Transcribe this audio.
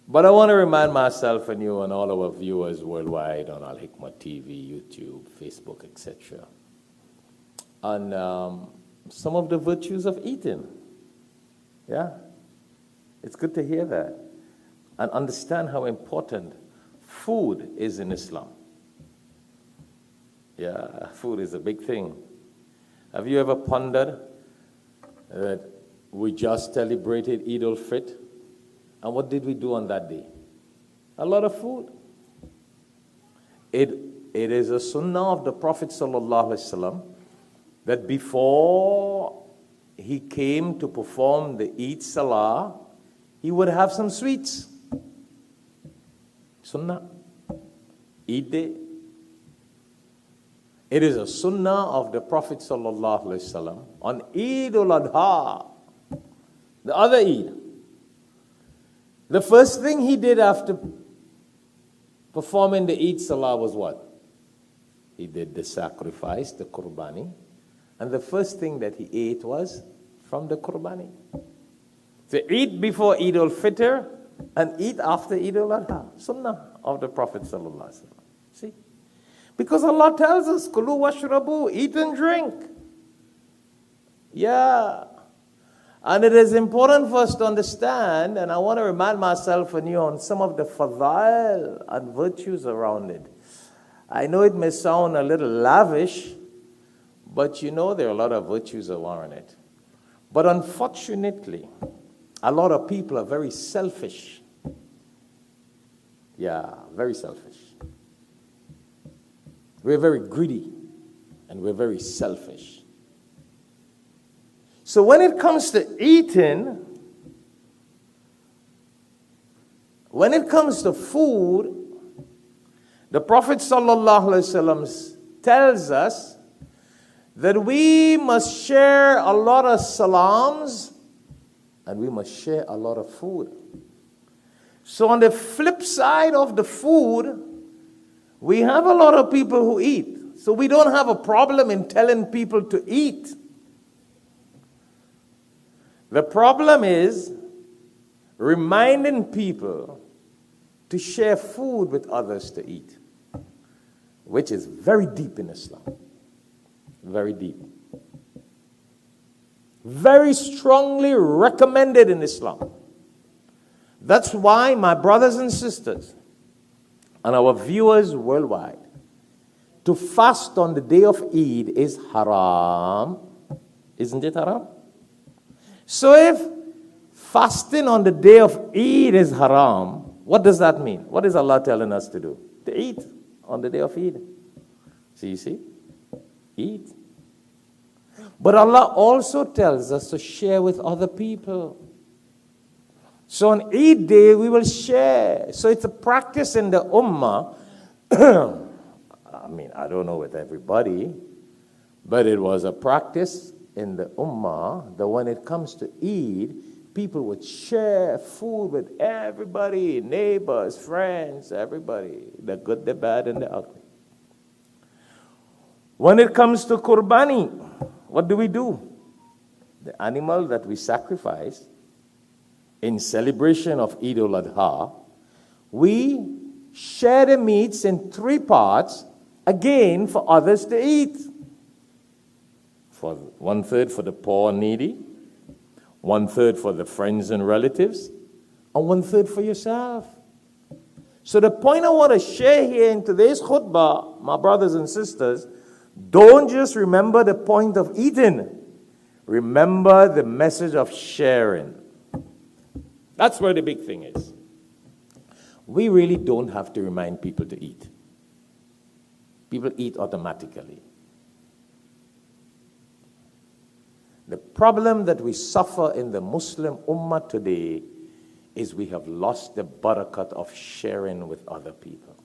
But I want to remind myself and you and all our viewers worldwide on Alhikmat TV, YouTube, Facebook, etc. on some of the virtues of eating. Yeah? It's good to hear that and understand how important food is in Islam. Yeah, food is a big thing. Have you ever pondered that we just celebrated Eid al-Fitr? And what did we do on that day? A lot of food. It is a sunnah of the Prophet ﷺ that before he came to perform the Eid Salah, he would have some sweets. Sunnah. Eid day. It is a sunnah of the Prophet ﷺ on Eid al-Adha, the other Eid. The first thing he did after performing the Eid Salah was what? He did the sacrifice, the qurbani. And the first thing that he ate was from the qurbani. So eat before Eid al-Fitr and eat after Eid al-Adha. Sunnah of the Prophet ﷺ. See? Because Allah tells us, Kulu washrabu, eat and drink. Yeah. And it is important for us to understand, and I want to remind myself and you on some of the fadail and virtues around it. I know it may sound a little lavish, but you know there are a lot of virtues around it. But unfortunately, a lot of people are very selfish. Yeah, very selfish. We're very greedy, and we're very selfish. So when it comes to eating, when it comes to food, the Prophet ﷺ tells us that we must share a lot of salams and we must share a lot of food. So on the flip side of the food, we have a lot of people who eat. So we don't have a problem in telling people to eat. The problem is reminding people to share food with others to eat, which is very deep in Islam. Very deep. Very strongly recommended in Islam. That's why, my brothers and sisters, and our viewers worldwide, to fast on the day of Eid is haram. Isn't it haram? So if fasting on the day of Eid is haram, what does that mean? What is Allah telling us to do? To eat on the day of Eid. So you see? Eat. But Allah also tells us to share with other people. So on Eid day, we will share. So it's a practice in the Ummah. I mean, I don't know with everybody, but it was a practice in the Ummah that when it comes to Eid, people would share food with everybody, neighbors, friends, everybody, the good, the bad, and the ugly. When it comes to Qurbani, what do? The animal that we sacrifice in celebration of Eid al-Adha, we share the meats in 3 parts, again for others to eat. For 1/3 for the poor and needy, 1/3 for the friends and relatives, and 1/3 for yourself. So the point I want to share here in today's khutbah, my brothers and sisters, don't just remember the point of eating. Remember the message of sharing. That's where the big thing is. We really don't have to remind people to eat. People eat automatically. The problem that we suffer in the Muslim Ummah today is we have lost the barakat of sharing with other people.